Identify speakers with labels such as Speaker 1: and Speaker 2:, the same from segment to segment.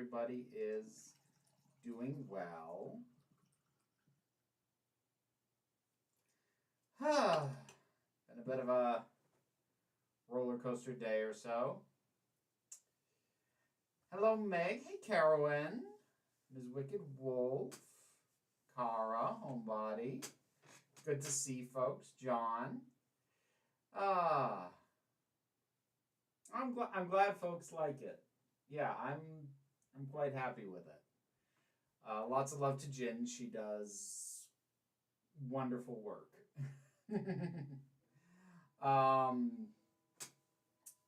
Speaker 1: everybody is doing well. Been a bit of a roller coaster day or so. Hello, Meg. Hey, Carolyn. Ms. Wicked Wolf. Cara, Homebody. Good to see folks. John. I'm glad folks like it. Yeah, I'm quite happy with it. Lots of love to Jin. She does wonderful work.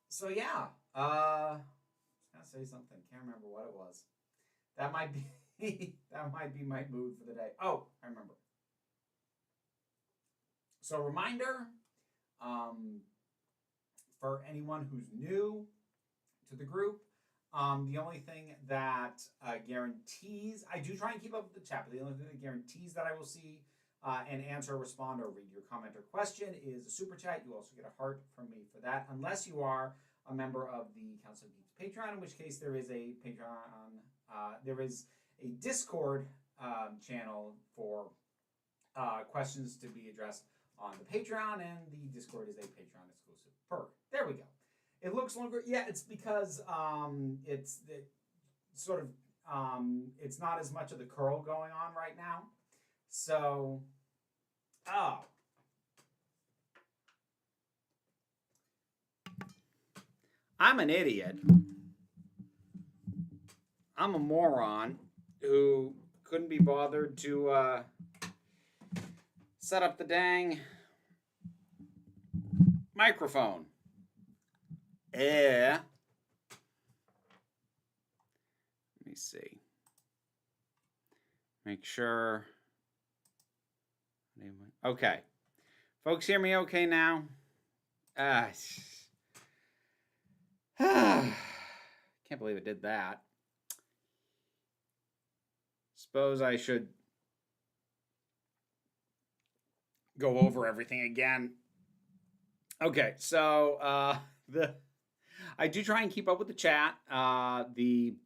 Speaker 1: So yeah, I was gonna say something. Can't remember what it was. That might be my mood for the day. Oh, I remember. So reminder, for anyone who's new to the group, the only thing that guarantees, I do try and keep up with the chat, but the only thing that guarantees that I will see and answer, respond, or read your comment or question is a super chat. You also get a heart from me for that, unless you are a member of the Council of Geeks Patreon, in which case there is a Patreon, there is a Discord channel for questions to be addressed on the Patreon, and the Discord is a Patreon exclusive perk. There we go. It looks longer. Yeah, it's because it's not as much of the curl going on right now. So, I'm an idiot. I'm a moron who couldn't be bothered to set up the dang microphone. Let me see. Make sure. Okay. Folks, hear me okay now? Can't believe it did that. Suppose I should go over everything again. Okay, so I do try and keep up with the chat. The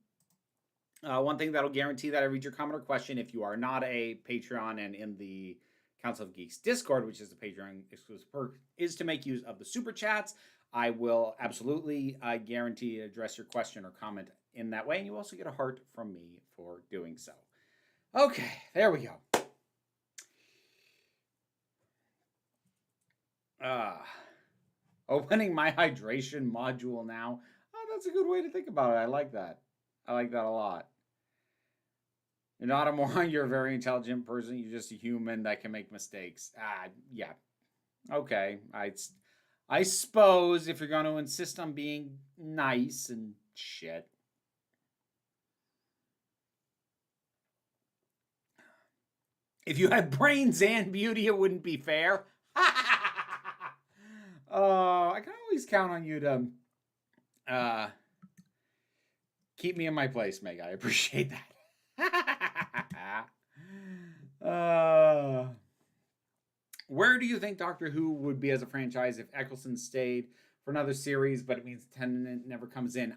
Speaker 1: one thing that'll guarantee that I read your comment or question if you are not a Patreon and in the Council of Geeks Discord, which is the Patreon exclusive perk, is to make use of the super chats. I will absolutely guarantee to address your question or comment in that way, and you also get a heart from me for doing so. Okay, there we go. Opening my hydration module now. Oh, that's a good way to think about it. I like that. I like that a lot. You're not a moron. You're a very intelligent person. You're just a human that can make mistakes. Yeah. Okay. I suppose if you're going to insist on being nice and shit. If you had brains and beauty, it wouldn't be fair. I can always count on you to keep me in my place, Meg. I appreciate that. Where do you think Doctor Who would be as a franchise if Eccleston stayed for another series, but it means Tennant never comes in?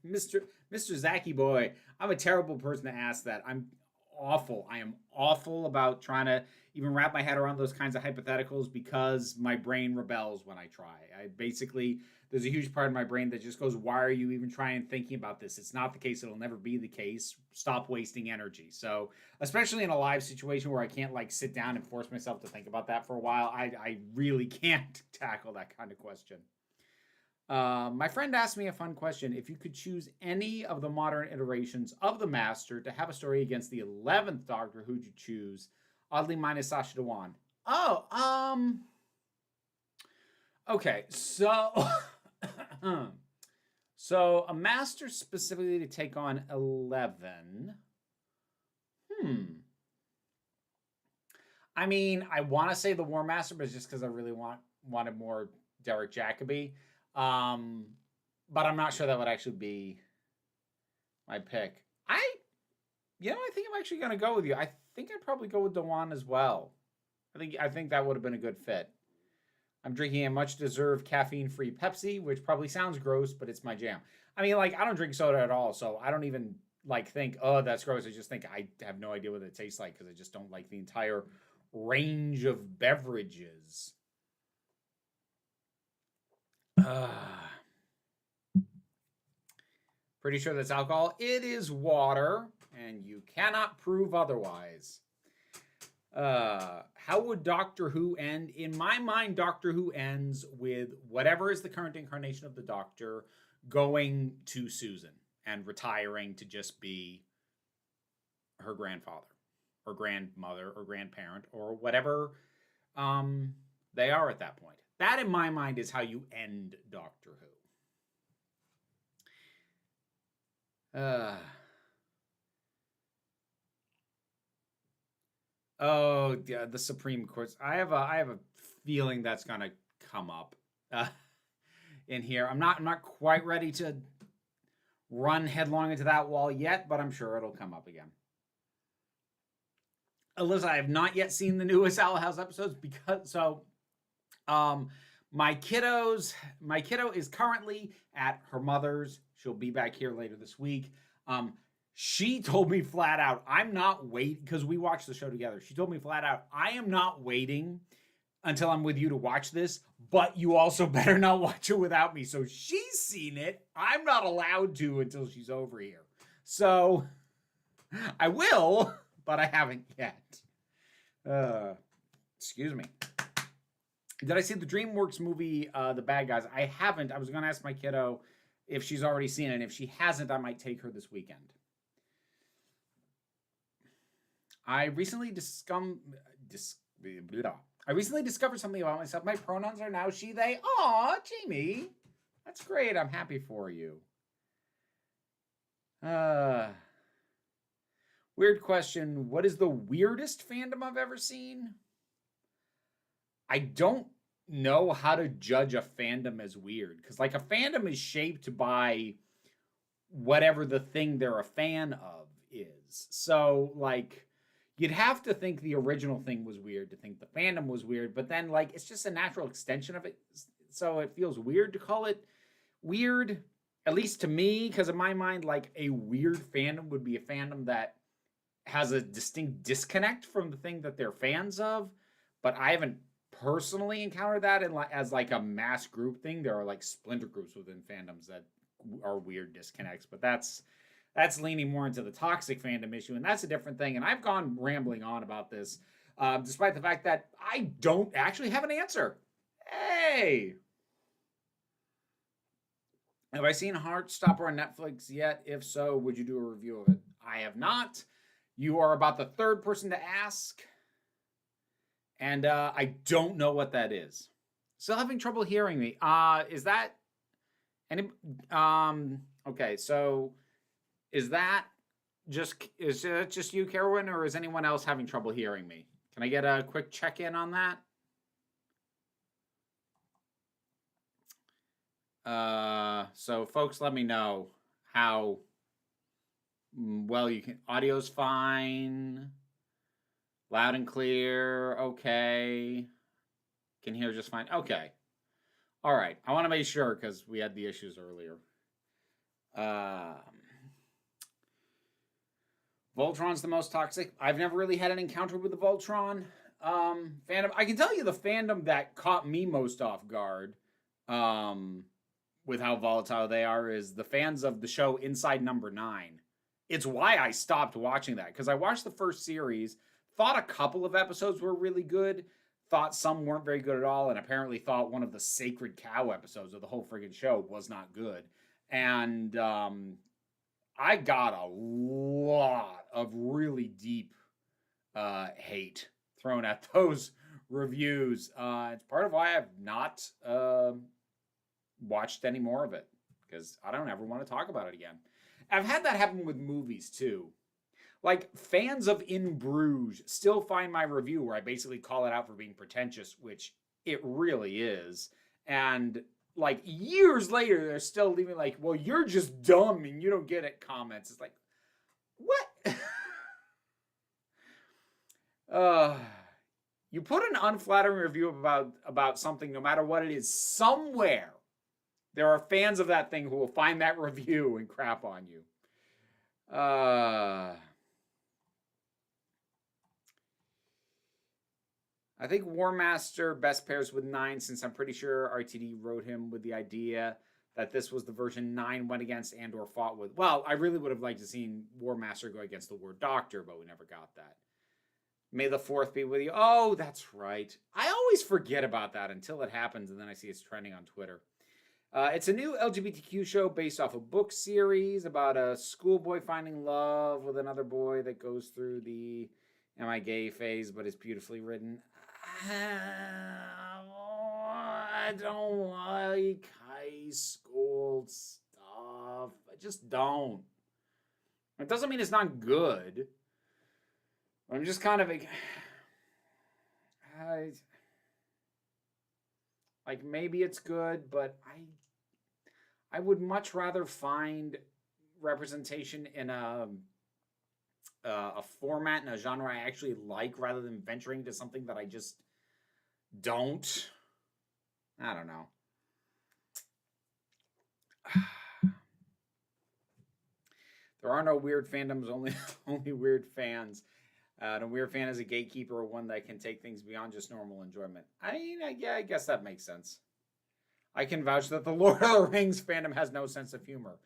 Speaker 1: Mr. Zacky boy, I'm a terrible person to ask that. I'm awful. I am awful about trying to even wrap my head around those kinds of hypotheticals because my brain rebels when I try. There's a huge part of my brain that just goes, why are you even trying thinking about this? It's not the case. It'll never be the case. Stop wasting energy. So, especially in a live situation where I can't sit down and force myself to think about that for a while, I really can't tackle that kind of question. My friend asked me a fun question. If you could choose any of the modern iterations of the Master to have a story against the 11th Doctor, who'd you choose? Oddly minus Sacha Dhawan. Okay, so so a Master specifically to take on 11. I mean, I want to say the War Master, but it's just because I really wanted more Derek Jacobi. But I'm not sure that would actually be my pick. I think I'm actually going to go with you. I think I'd probably go with Dhawan as well. I think that would have been a good fit. I'm drinking a much-deserved caffeine-free Pepsi, which probably sounds gross, but it's my jam. I mean, like, I don't drink soda at all, so I don't even, like, think, oh, that's gross. I just think I have no idea what it tastes like because I just don't like the entire range of beverages. Pretty sure that's alcohol. It is water, and you cannot prove otherwise. How would Doctor Who end? In my mind, Doctor Who ends with whatever is the current incarnation of the Doctor going to Susan and retiring to just be her grandfather or grandmother or grandparent or whatever they are at that point. That, in my mind, is how you end Doctor Who. Oh, yeah, the Supreme Court. I have a feeling that's gonna come up in here. I'm not quite ready to run headlong into that wall yet, but I'm sure it'll come up again. Alyssa, I have not yet seen the newest Owl House episodes because my kiddo is currently at her mother's. She'll be back here later this week. She told me flat out, I'm not waiting, because we watched the show together. She told me flat out, I am not waiting until I'm with you to watch this, but you also better not watch it without me. So she's seen it. I'm not allowed to until she's over here. So I will, but I haven't yet. Excuse me. Did I see the DreamWorks movie, The Bad Guys? I haven't. I was going to ask my kiddo if she's already seen it. And if she hasn't, I might take her this weekend. I recently discovered something about myself. My pronouns are now she, they. Aw, Jamie. That's great. I'm happy for you. Weird question. What is the weirdest fandom I've ever seen? I don't know how to judge a fandom as weird. Because, like, a fandom is shaped by whatever the thing they're a fan of is. So, like, you'd have to think the original thing was weird to think the fandom was weird, but then, like, it's just a natural extension of it, so it feels weird to call it weird, at least to me, because in my mind, like, a weird fandom would be a fandom that has a distinct disconnect from the thing that they're fans of, but I haven't personally encountered that as, like, a mass group thing. There are, like, splinter groups within fandoms that are weird disconnects, but that's leaning more into the toxic fandom issue, and that's a different thing. And I've gone rambling on about this, despite the fact that I don't actually have an answer. Hey! Have I seen Heartstopper on Netflix yet? If so, would you do a review of it? I have not. You are about the third person to ask, and I don't know what that is. Still having trouble hearing me. Is that any? Okay, so. Is that just you, Carolyn, or is anyone else having trouble hearing me? Can I get a quick check-in on that? So folks, let me know how well you can. Audio's fine. Loud and clear. Okay. Can hear just fine. Okay. All right. I want to make sure because we had the issues earlier. Voltron's the most toxic. I've never really had an encounter with the Voltron fandom. I can tell you the fandom that caught me most off guard with how volatile they are is the fans of the show Inside Number 9. It's why I stopped watching that, because I watched the first series, thought a couple of episodes were really good, thought some weren't very good at all, and apparently thought one of the Sacred Cow episodes of the whole friggin' show was not good. And I got a lot of really deep hate thrown at those reviews. It's part of why I've not watched any more of it, because I don't ever want to talk about it again. I've had that happen with movies too. Like, fans of In Bruges still find my review where I basically call it out for being pretentious, which it really is. And like, years later, they're still leaving like, well, you're just dumb and you don't get it comments. It's like, what? You put an unflattering review about something, no matter what it is, somewhere There are fans of that thing who will find that review and crap on you. I think War Master best pairs with 9, since I'm pretty sure RTD wrote him with the idea that this was the version 9 went against and or fought with. Well, I really would have liked to seen War Master go against the War Doctor, but we never got that. May the 4th be with you. Oh, that's right. I always forget about that until it happens, and then I see it's trending on Twitter. It's a new LGBTQ show based off a book series about a schoolboy finding love with another boy that goes through the am I gay phase, but it's beautifully written. I don't like high school stuff. I just don't. It doesn't mean it's not good. I'm just kind of like maybe it's good, but I would much rather find representation in a format and a genre I actually like rather than venturing to something that I just don't. I don't know. There are no weird fandoms, only weird fans. And a weird fan is a gatekeeper or one that can take things beyond just normal enjoyment. I guess that makes sense. I can vouch that the Lord of the Rings fandom has no sense of humor.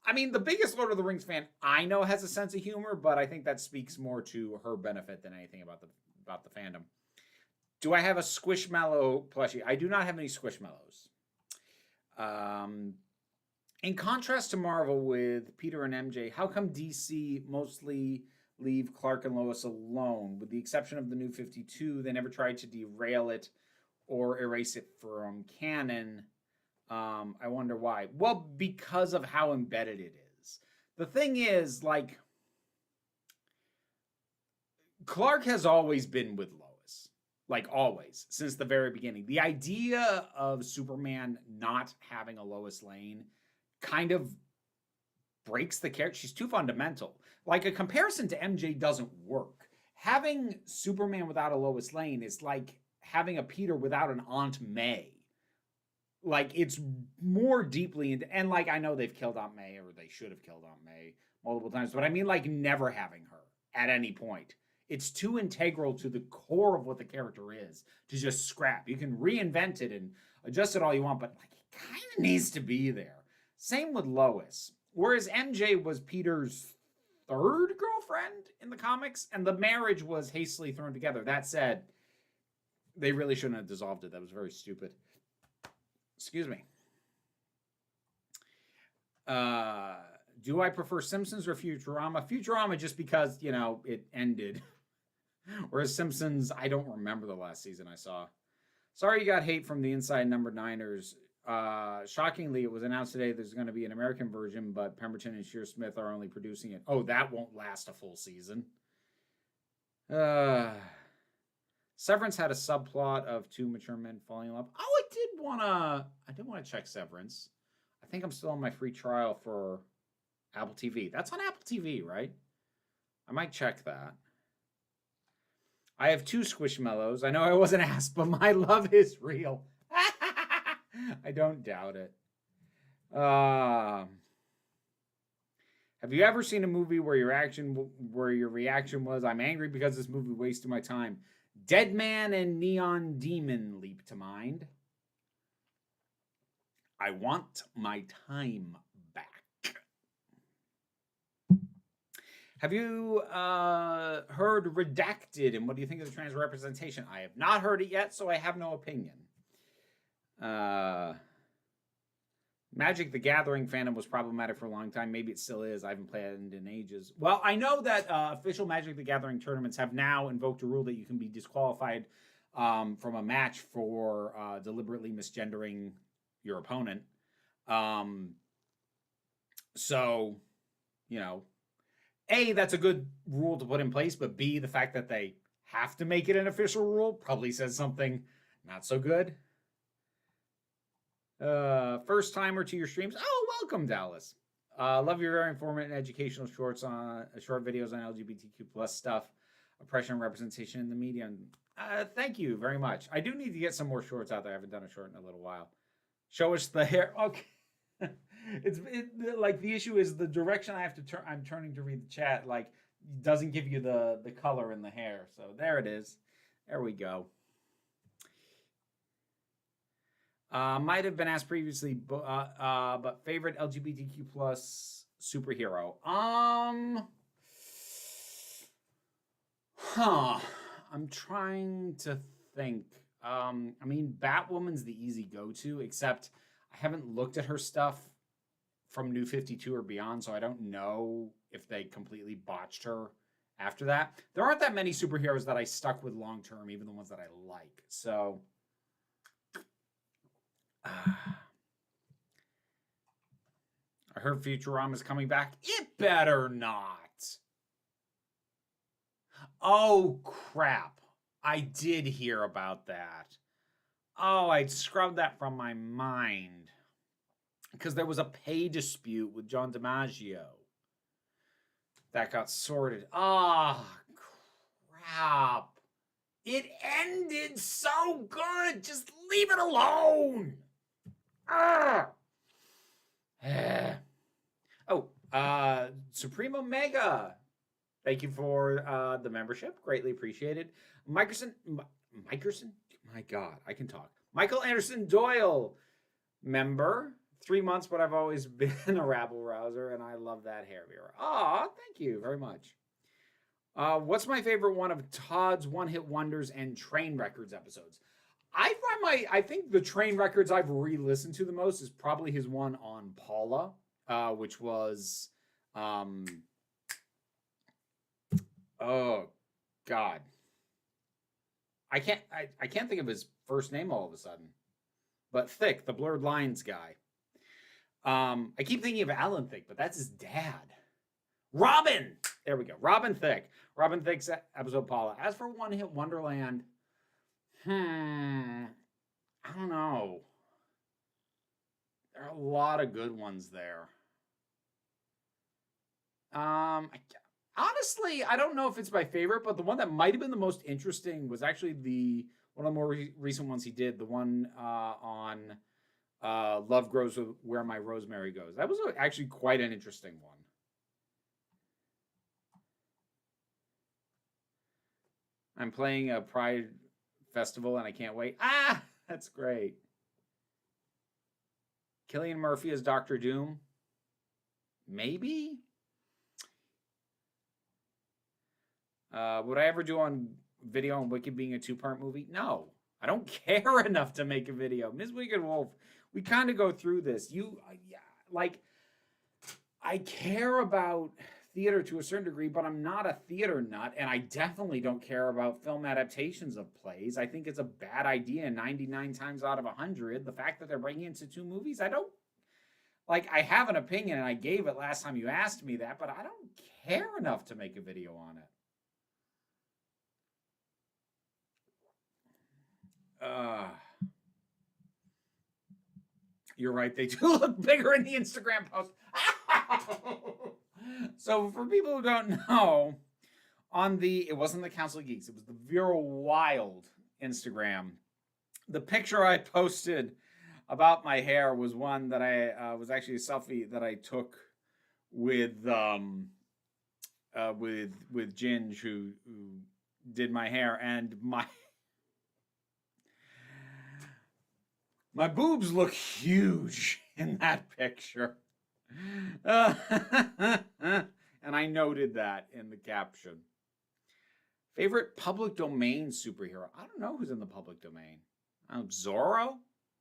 Speaker 1: I mean, the biggest Lord of the Rings fan I know has a sense of humor, but I think that speaks more to her benefit than anything about the fandom. Do I have a Squishmallow plushie? I do not have any Squishmallows. In contrast to Marvel with Peter and MJ, how come DC mostly leave Clark and Lois alone? With the exception of the New 52, they never tried to derail it or erase it from canon. I wonder why. Well, because of how embedded it is. The thing is, like, Clark has always been with Lois. Like, always. Since the very beginning. The idea of Superman not having a Lois Lane kind of breaks the character. She's too fundamental. Like, a comparison to MJ doesn't work. Having Superman without a Lois Lane is like having a Peter without an Aunt May. Like, it's more deeply and like, I know they've killed Aunt May, or they should have killed Aunt May multiple times, but I mean, like, never having her at any point. It's too integral to the core of what the character is to just scrap. You can reinvent it and adjust it all you want, but like, it kind of needs to be there. Same with Lois. Whereas MJ was Peter's third girlfriend in the comics, and the marriage was hastily thrown together. That said, they really shouldn't have dissolved it. That was very stupid. Excuse me. Do I prefer Simpsons or Futurama? Futurama just because, you know, it ended. Whereas Simpsons, I don't remember the last season I saw. Sorry you got hate from the Inside Number Niners. Shockingly, it was announced today there's going to be an American version, but Pemberton and Shear Smith are only producing it. Oh, that won't last a full season. Severance had a subplot of two mature men falling in love. Oh, I did want to check Severance. I think I'm still on my free trial for Apple TV. That's on Apple TV, right? I might check that. I have 2 Squishmallows. I know I wasn't asked, but my love is real. I don't doubt it. Have you ever seen a movie where your reaction was, I'm angry because this movie wasted my time? Dead Man and Neon Demon leap to mind. I want my time back. Have you heard Redacted, and what do you think of the trans representation? I have not heard it yet, so I have no opinion. Magic the Gathering fandom was problematic for a long time. Maybe it still is. I haven't played it in ages. Well, I know that official Magic the Gathering tournaments have now invoked a rule that you can be disqualified from a match for deliberately misgendering your opponent. So, you know, A, that's a good rule to put in place, but B, the fact that they have to make it an official rule probably says something not so good. First timer to your streams. Oh, welcome, Dallas. Love your very informative and educational short videos on LGBTQ plus stuff, oppression and representation in the media. Thank you very much. I do need to get some more shorts out there. I haven't done a short in a little while. Show us the hair. Okay. Like the issue is the direction I have to turn. I'm turning to read the chat. Like doesn't give you the color in the hair. So there it is. There we go. Might have been asked previously, but favorite LGBTQ plus superhero. I'm trying to think. I mean, Batwoman's the easy go-to, except I haven't looked at her stuff from New 52 or beyond, so I don't know if they completely botched her after that. There aren't that many superheroes that I stuck with long-term, even the ones that I like. So, I heard Futurama's coming back. It better not. Oh, crap. I did hear about that. Oh, I'd scrubbed that from my mind. Because there was a pay dispute with John DiMaggio. That got sorted. Ah, crap. It ended so good. Just leave it alone. Supreme Omega. Thank you for the membership. Greatly appreciated. Mickerson? My God, I can talk. Michael Anderson Doyle, member. 3 months, but I've always been a rabble-rouser, and I love that hair mirror. Aw, thank you very much. What's my favorite one of Todd's One-Hit Wonders and Train Records episodes? I think the Train Records I've re-listened to the most is probably his one on Paula, which was, oh God, I can't think of his first name all of a sudden, but Thicke, the Blurred Lines guy. I keep thinking of Alan Thicke, but that's his dad. Robin! There we go. Robin Thicke. Robin Thicke's episode Paula. As for One Hit Wonderland, I don't know. There are a lot of good ones there. Honestly, I don't know if it's my favorite, but the one that might have been the most interesting was actually one of the more recent ones he did, the one on Love Grows Where My Rosemary Goes. That was actually quite an interesting one. I'm playing a Pride Festival and I can't wait. Ah, that's great. Cillian Murphy as Dr. Doom? Maybe? Would I ever do on video on Wicked being a 2-part movie? No. I don't care enough to make a video. Ms. Wicked Wolf, we kind of go through this. I care about theater to a certain degree, but I'm not a theater nut, and I definitely don't care about film adaptations of plays. I think it's a bad idea 99 times out of 100. The fact that they're bringing it into 2 movies, I have an opinion, and I gave it last time you asked me that, but I don't care enough to make a video on it. You're right. They do look bigger in the Instagram post. So for people who don't know, it wasn't the Council of Geeks. It was the Vera Wild Instagram. The picture I posted about my hair was one that I was actually a selfie that I took with Ginge, who did my hair, and my boobs look huge in that picture. And I noted that in the caption. Favorite public domain superhero? I don't know who's in the public domain. Zorro?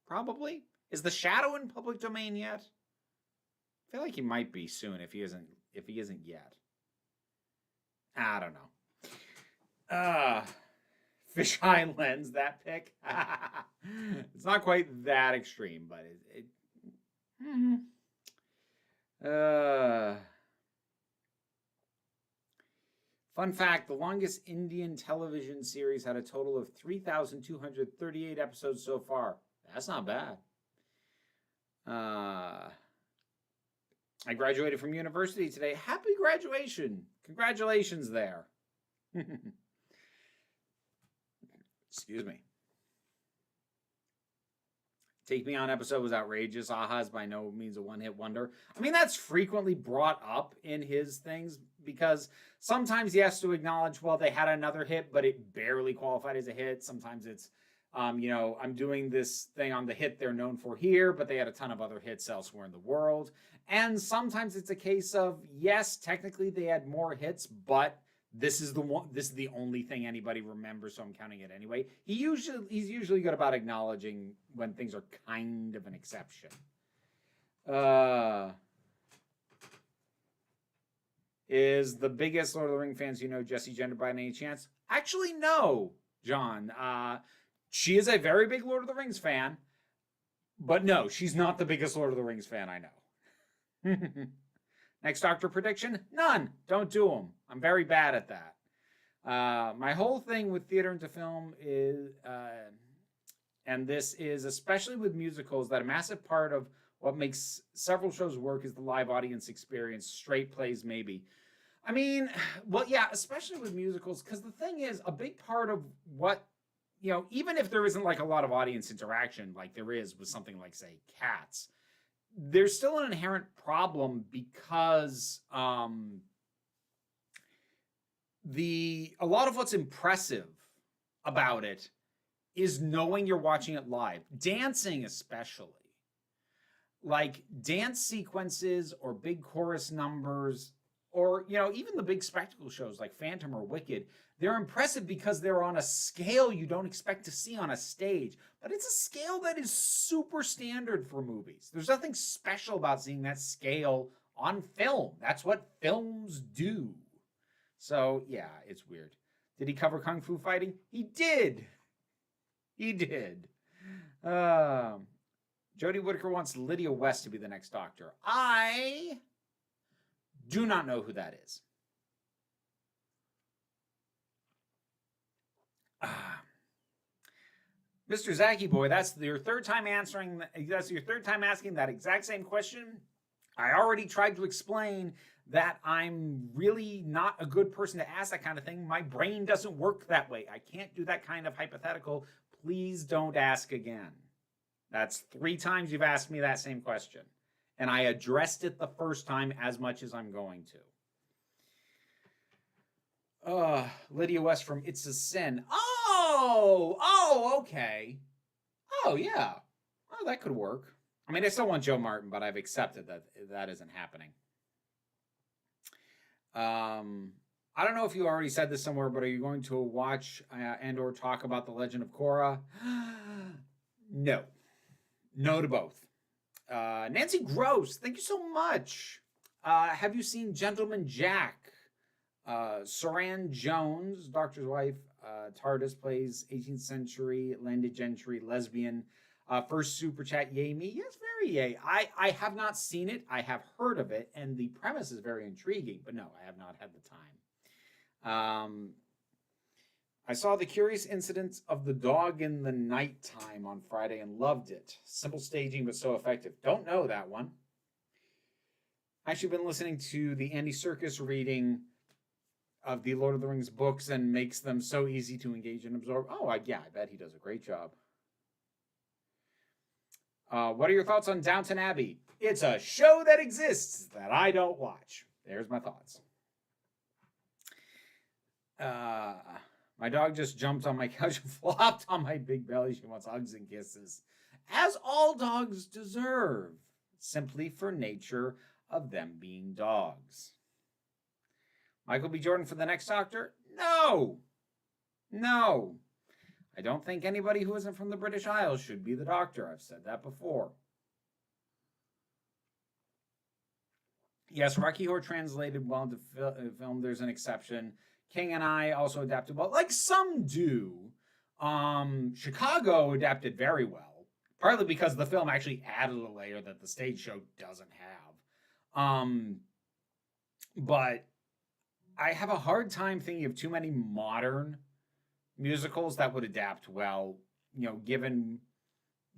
Speaker 1: Probably. Is the Shadow in public domain yet? I feel like he might be soon if he isn't yet. I don't know. Fisheye lens, that pick. It's not quite that extreme, but fun fact, the longest Indian television series had a total of 3,238 episodes so far. That's not bad. I graduated from university today. Happy graduation. Congratulations there. Excuse me. Take Me On episode was outrageous. Aha is by no means a one-hit wonder. I mean, that's frequently brought up in his things because sometimes he has to acknowledge, well, they had another hit, but it barely qualified as a hit. Sometimes it's, I'm doing this thing on the hit they're known for here, but they had a ton of other hits elsewhere in the world. And sometimes it's a case of, yes, technically they had more hits, but this is the only thing anybody remembers, so I'm counting it anyway. He's usually good about acknowledging when things are kind of an exception. Is the biggest Lord of the Rings fans Jessie Gender by any chance? Actually, no, John. She is a very big Lord of the Rings fan, but no, she's not the biggest Lord of the Rings fan I know. Next Doctor prediction? None. Don't do them. I'm very bad at that. My whole thing with theater into film is, and this is especially with musicals, that a massive part of what makes several shows work is the live audience experience. Straight plays, maybe. I mean, well, yeah, especially with musicals, because the thing is, a big part of what, even if there isn't like a lot of audience interaction like there is with something like, say, Cats, there's still an inherent problem because a lot of what's impressive about it is knowing you're watching it live. Dancing especially. Like dance sequences or big chorus numbers or, even the big spectacle shows like Phantom or Wicked, they're impressive because they're on a scale you don't expect to see on a stage. But it's a scale that is super standard for movies. There's nothing special about seeing that scale on film. That's what films do. So, yeah, it's weird. Did he cover Kung Fu fighting? He did. He did. Jodie Whittaker wants Lydia West to be the next Doctor. I do not know who that is. Mr. Zacky Boy, that's your third time asking that exact same question. I already tried to explain that I'm really not a good person to ask that kind of thing. My brain doesn't work that way. I can't do that kind of hypothetical. Please don't ask again. That's 3 times you've asked me that same question. And I addressed it the first time as much as I'm going to. Lydia West from It's a Sin. Oh, okay. Oh, yeah. Oh, that could work. I mean, I still want Joe Martin, but I've accepted that that isn't happening. I don't know if you already said this somewhere, but are you going to watch and or talk about The Legend of Korra? No. No to both. Nancy Gross, thank you so much. Have you seen Gentleman Jack? Saran Jones, Doctor's wife, TARDIS, plays 18th century landed gentry lesbian. First super chat, yay me. Yes, very yay. I have not seen it. I have heard of it, and the premise is very intriguing, but no, I have not had the time. I saw The Curious Incidents of the Dog in the Nighttime on Friday and loved it. Simple staging, but so effective. Don't know that one. Actually been listening to the Andy Serkis reading of the Lord of the Rings books and makes them so easy to engage and absorb. Oh, yeah, I bet he does a great job. What are your thoughts on Downton Abbey? It's a show that exists that I don't watch. There's my thoughts. My dog just jumped on my couch and flopped on my big belly. She wants hugs and kisses, as all dogs deserve, simply for nature of them being dogs. Michael B. Jordan for the next Doctor? No. I don't think anybody who isn't from the British Isles should be the Doctor. I've said that before. Yes, Rocky Horror translated well into film. There's an exception. King and I also adapted well, like some do. Chicago adapted very well, partly because the film actually added a layer that the stage show doesn't have. But I have a hard time thinking of too many modern musicals that would adapt well, given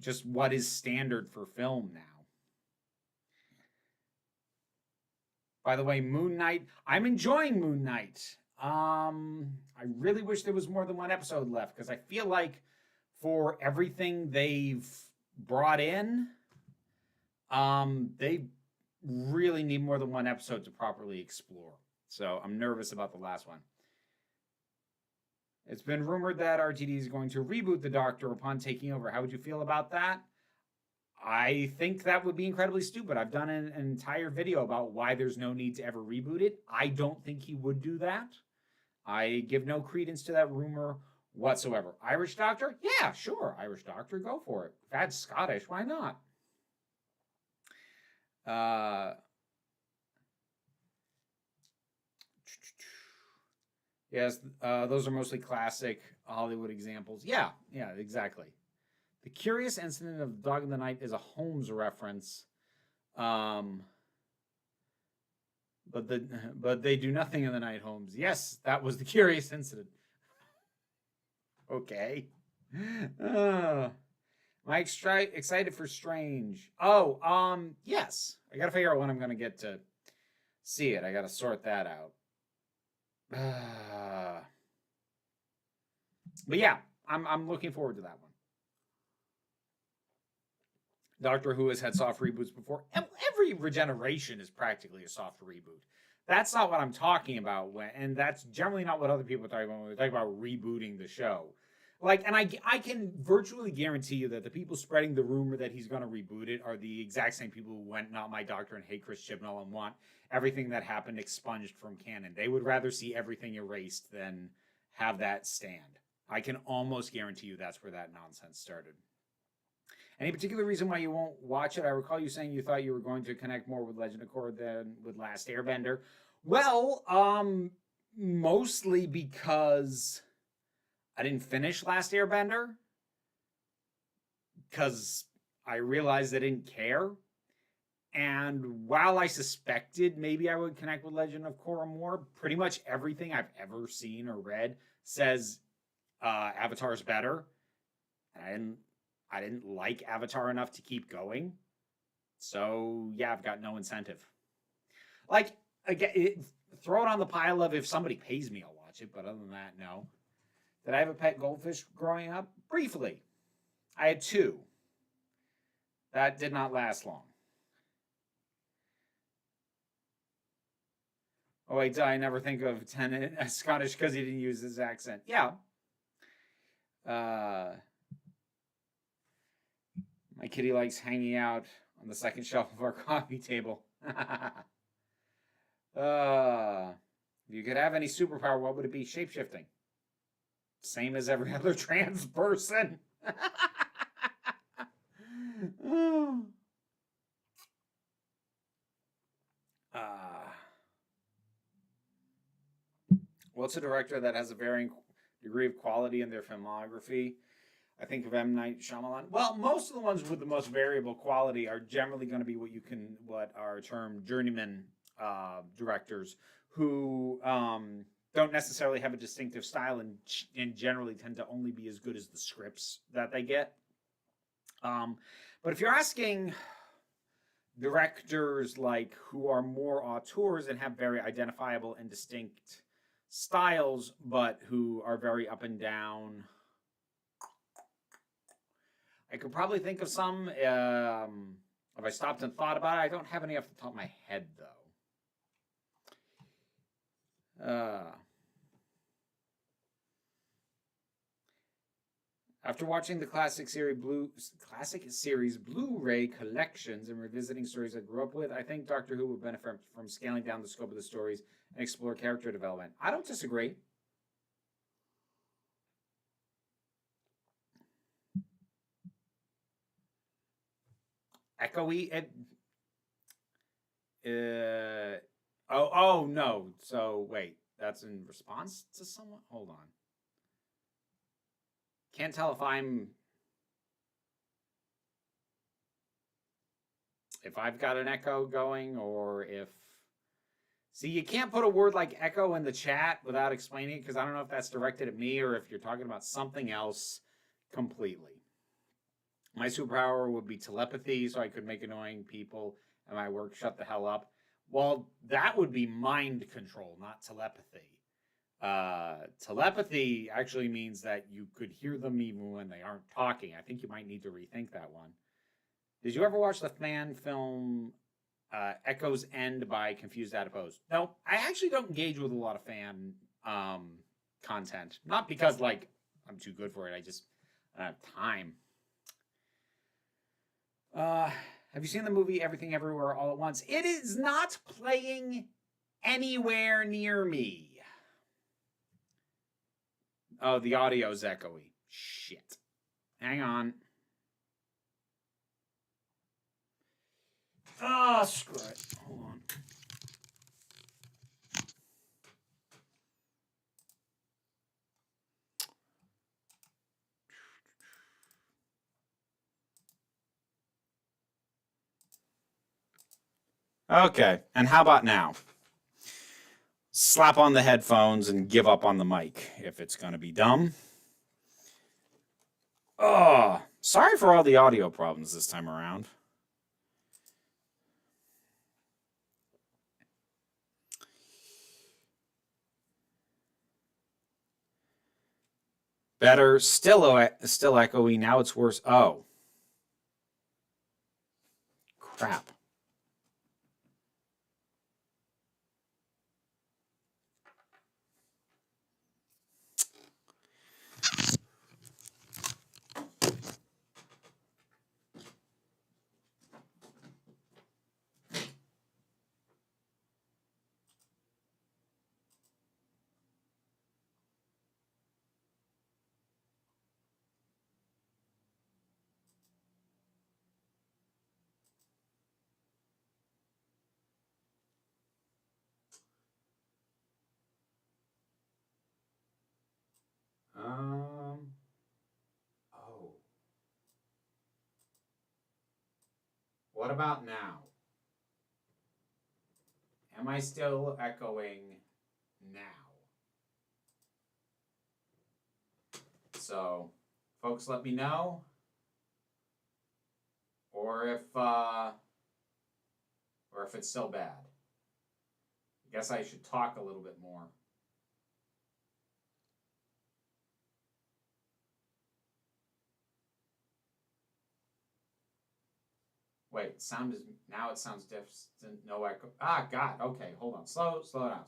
Speaker 1: just what is standard for film now. By the way, Moon Knight, I'm enjoying Moon Knight. I really wish there was more than one episode left, because I feel like for everything they've brought in, they really need more than one episode to properly explore. So I'm nervous about the last one. It's been rumored that RTD is going to reboot the Doctor upon taking over. How would you feel about that? I think that would be incredibly stupid. I've done an entire video about why there's no need to ever reboot it. I don't think he would do that. I give no credence to that rumor whatsoever. Irish Doctor? Yeah, sure. Irish Doctor, go for it. If that's Scottish, why not? Yes, those are mostly classic Hollywood examples. Yeah, exactly. The Curious Incident of Dog in the Night is a Holmes reference. But they do nothing in the night, Holmes. Yes, that was the Curious Incident. Okay. Am I excited for Strange? Oh, yes. I gotta figure out when I'm gonna get to see it. I gotta sort that out. But yeah, I'm looking forward to that one. Doctor Who has had soft reboots before. Every regeneration is practically a soft reboot. That's not what I'm talking about, and that's generally not what other people are talking about when we talk about rebooting the show. Like, and I can virtually guarantee you that the people spreading the rumor that he's going to reboot it are the exact same people who went Not My Doctor and hate Chris Chibnall and want everything that happened expunged from canon. They would rather see everything erased than have that stand. I can almost guarantee you that's where that nonsense started. Any particular reason why you won't watch it? I recall you saying you thought you were going to connect more with Legend of Korra than with Last Airbender. Well, mostly because I didn't finish Last Airbender. Because I realized I didn't care. And while I suspected maybe I would connect with Legend of Korra more, pretty much everything I've ever seen or read says Avatar's better. And I didn't like Avatar enough to keep going. So, yeah, I've got no incentive. Like, again, throw it on the pile of if somebody pays me, I'll watch it. But other than that, no. Did I have a pet goldfish growing up? Briefly. I had 2. That did not last long. Oh, wait, did I never think of Tennant as Scottish because he didn't use his accent? Yeah. My kitty likes hanging out on the second shelf of our coffee table. If you could have any superpower, what would it be? Shapeshifting. Same as every other trans person. What's a director that has a varying degree of quality in their filmography? I think of M. Night Shyamalan. Well, most of the ones with the most variable quality are generally going to be what are termed journeyman directors who don't necessarily have a distinctive style and generally tend to only be as good as the scripts that they get. But if you're asking directors like who are more auteurs and have very identifiable and distinct styles, but who are very up and down, I could probably think of some if I stopped and thought about it. I don't have any off the top of my head, though. After watching the classic series Blu-ray collections and revisiting stories I grew up with, I think Doctor Who would benefit from scaling down the scope of the stories and explore character development. I don't disagree. Echoey. Oh no. So wait, that's in response to someone. Hold on. Can't tell if I've got an echo going or if. See, you can't put a word like echo in the chat without explaining it because I don't know if that's directed at me or if you're talking about something else completely. My superpower would be telepathy, so I could make annoying people at my work shut the hell up. Well, that would be mind control, not telepathy. Telepathy actually means that you could hear them even when they aren't talking. I think you might need to rethink that one. Did you ever watch the fan film Echoes End by Confused Adipose? No, I actually don't engage with a lot of fan content. Not because, like, I'm too good for it. I just don't have time. Have you seen the movie Everything Everywhere All at Once? It is not playing anywhere near me. Oh, the audio's echoey. Shit. Hang on. Oh, screw it. Hold on. Okay, and how about now? Slap on the headphones and give up on the mic if it's going to be dumb. Oh, sorry for all the audio problems this time around. Better, still echoey. Now it's worse. Oh, crap. Oh. What about now? Am I still echoing now? So, folks, let me know. Or if it's still bad. I guess I should talk a little bit more. Wait, it sounds distant, no echo. Ah, God. Okay, hold on. Slow down.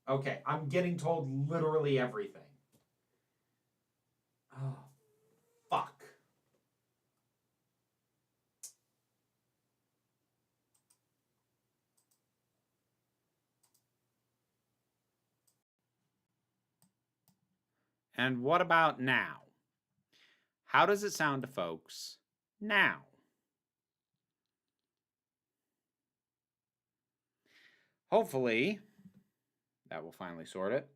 Speaker 1: Okay, I'm getting told literally everything. Oh, fuck. And what about now? How does it sound to folks now? Hopefully, that will finally sort it.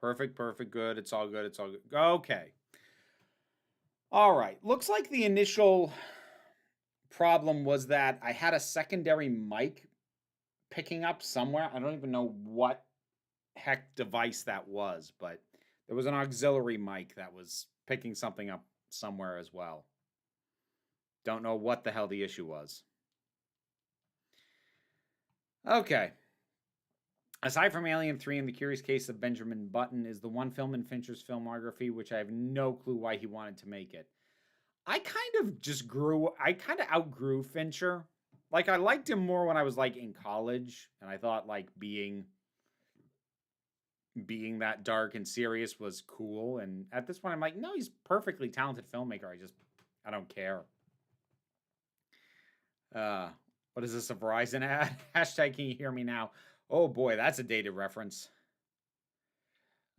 Speaker 1: Perfect, good. It's all good. Okay. All right. Looks like the initial problem was that I had a secondary mic picking up somewhere. I don't even know what heck device that was, but there was an auxiliary mic that was picking something up somewhere as well. Don't know what the hell the issue was. Okay. Aside from Alien 3 and The Curious Case of Benjamin Button is the one film in Fincher's filmography which I have no clue why he wanted to make it. I kind of outgrew Fincher. Like, I liked him more when I was, like, in college, and I thought, like, being that dark and serious was cool, and at this point, I'm like, no, he's a perfectly talented filmmaker. I don't care. What is this, a Verizon ad? Hashtag, can you hear me now? Oh boy, that's a dated reference.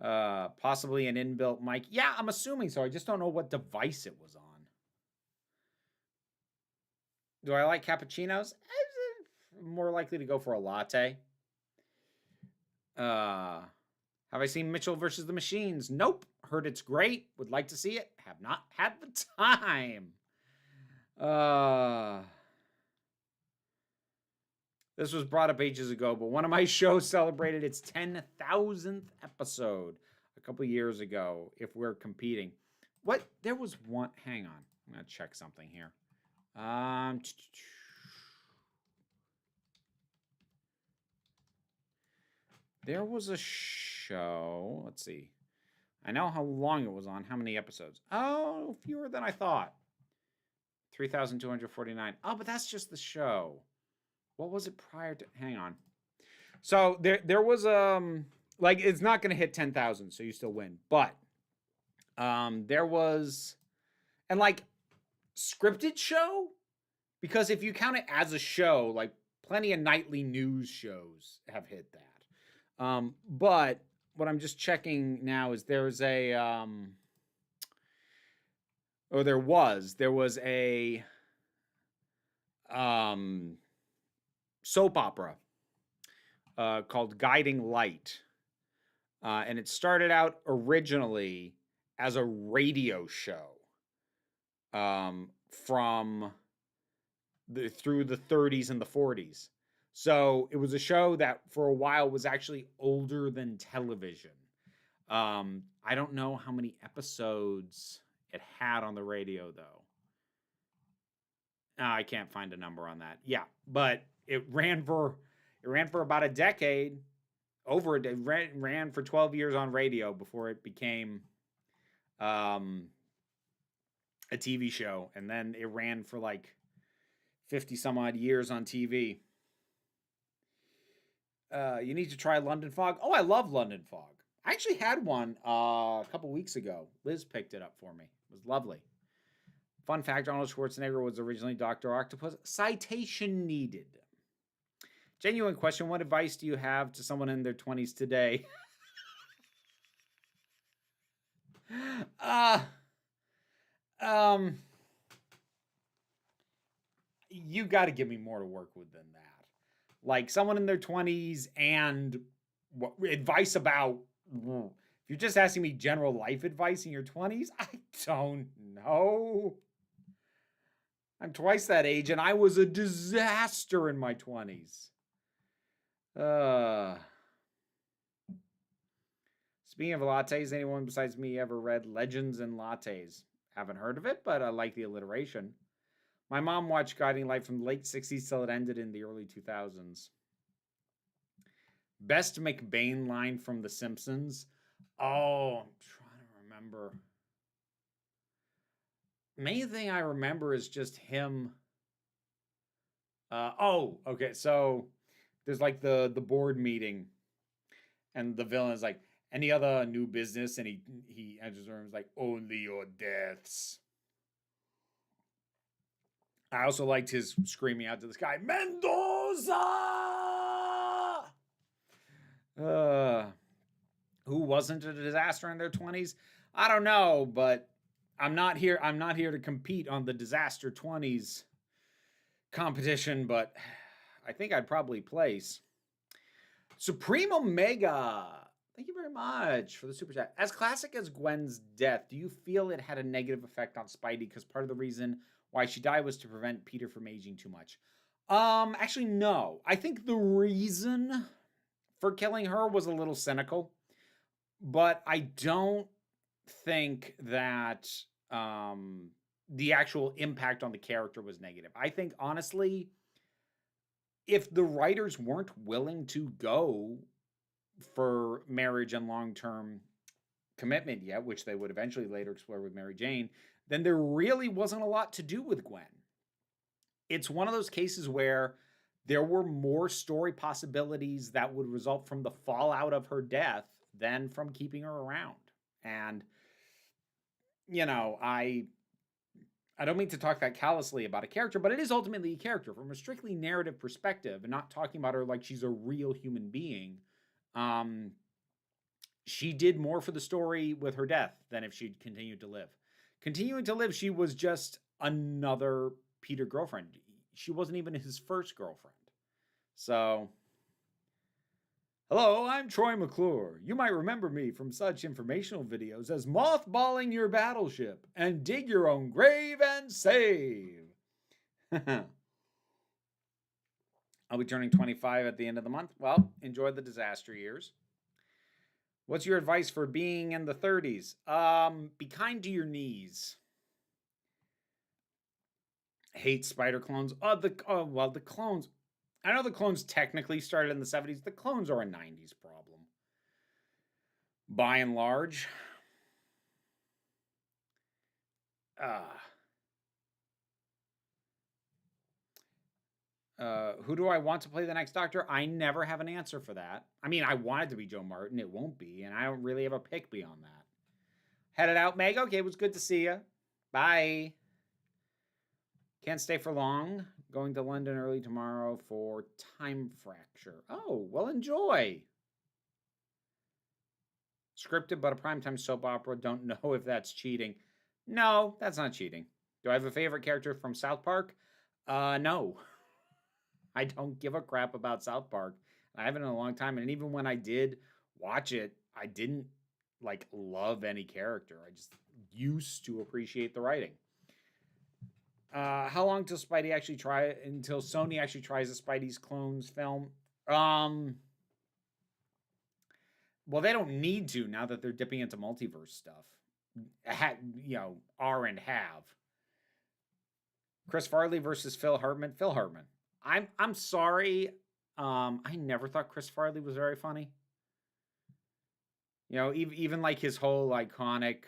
Speaker 1: Possibly an inbuilt mic. Yeah, I'm assuming so. I just don't know what device it was on. Do I like cappuccinos? More likely to go for a latte. Have I seen Mitchell versus the Machines? Nope. Heard it's great. Would like to see it. Have not had the time. This was brought up ages ago, but one of my shows celebrated its 10,000th episode a couple years ago. If we're competing, what? There was one. Hang on, I'm gonna check something here. There was a show. Let's see. I know how long it was on. How many episodes? Oh, fewer than I thought. 3,249. Oh, but that's just the show. What was it prior to? Hang on. So there was like it's not going to hit 10,000, so you still win. But there was and like scripted show, because if you count it as a show, like plenty of nightly news shows have hit that. But what I'm just checking now is there's a or there was a soap opera called Guiding Light. And it started out originally as a radio show from through the 30s and the 40s. So it was a show that for a while was actually older than television. I don't know how many episodes it had on the radio, though. I can't find a number on that. Yeah, but it ran for about a decade. Ran for 12 years on radio before it became a TV show, and then it ran for like 50 some odd years on TV. You need to try London Fog. Oh, I love London Fog. I actually had one a couple weeks ago. Liz picked it up for me. It was lovely. Fun fact, Arnold Schwarzenegger was originally Dr. Octopus. Citation needed. Genuine question, what advice do you have to someone in their 20s today? You got to give me more to work with than that. Like someone in their 20s and advice about, if you're just asking me general life advice in your 20s, I don't know. I'm twice that age and I was a disaster in my 20s. Speaking of lattes, anyone besides me ever read Legends and Lattes? Haven't heard of it, but I like the alliteration. My mom watched Guiding Light from the late 60s till it ended in the early 2000s. Best McBain line from The Simpsons. Oh, I'm trying to remember. Main thing I remember is just him. Okay. So there's like the board meeting, and the villain is like, any other new business? And he enters the room, is like, only your deaths. I also liked his screaming out to the sky, Mendoza! Who wasn't a disaster in their 20s? I don't know, but I'm not here to compete on the disaster 20s competition, but I think I'd probably place. Supreme Omega, thank you very much for the super chat. As classic as Gwen's death, do you feel it had a negative effect on Spidey? Because part of the reason why she died was to prevent Peter from aging too much. Actually, no. I think the reason for killing her was a little cynical, but I don't think that the actual impact on the character was negative. I think, honestly, if the writers weren't willing to go for marriage and long-term commitment yet, which they would eventually later explore with Mary Jane, then there really wasn't a lot to do with Gwen. It's one of those cases where there were more story possibilities that would result from the fallout of her death than from keeping her around. And, you know, I don't mean to talk that callously about a character, but it is ultimately a character from a strictly narrative perspective, and not talking about her like she's a real human being. She did more for the story with her death than if she'd continued to live. Continuing to live, she was just another Peter girlfriend. She wasn't even his first girlfriend. So, hello, I'm Troy McClure. You might remember me from such informational videos as mothballing your battleship and dig your own grave and save. I'll be turning 25 at the end of the month. Well, enjoy the disaster years. What's your advice for being in the 30s? Be kind to your knees. Hate spider clones. The clones. I know the clones technically started in the 70s. The clones are a 90s problem. by and large. Who do I want to play the next Doctor? I never have an answer for that. I mean, I want it to be Joe Martin. It won't be, and I don't really have a pick beyond that. Headed out, Meg. Okay, it was good to see you. Bye. Can't stay for long. Going to London early tomorrow for Time Fracture. Oh, well, enjoy. Scripted, but a primetime soap opera. Don't know if that's cheating. No, that's not cheating. Do I have a favorite character from South Park? No. I don't give a crap about South Park. I haven't in a long time. And even when I did watch it, I didn't like love any character. I just used to appreciate the writing. How long till Sony actually tries a Spidey's clones film? Well, they don't need to now that they're dipping into multiverse stuff. Are and have. Chris Farley versus Phil Hartman. Phil Hartman. I'm sorry. I never thought Chris Farley was very funny. Even like his whole iconic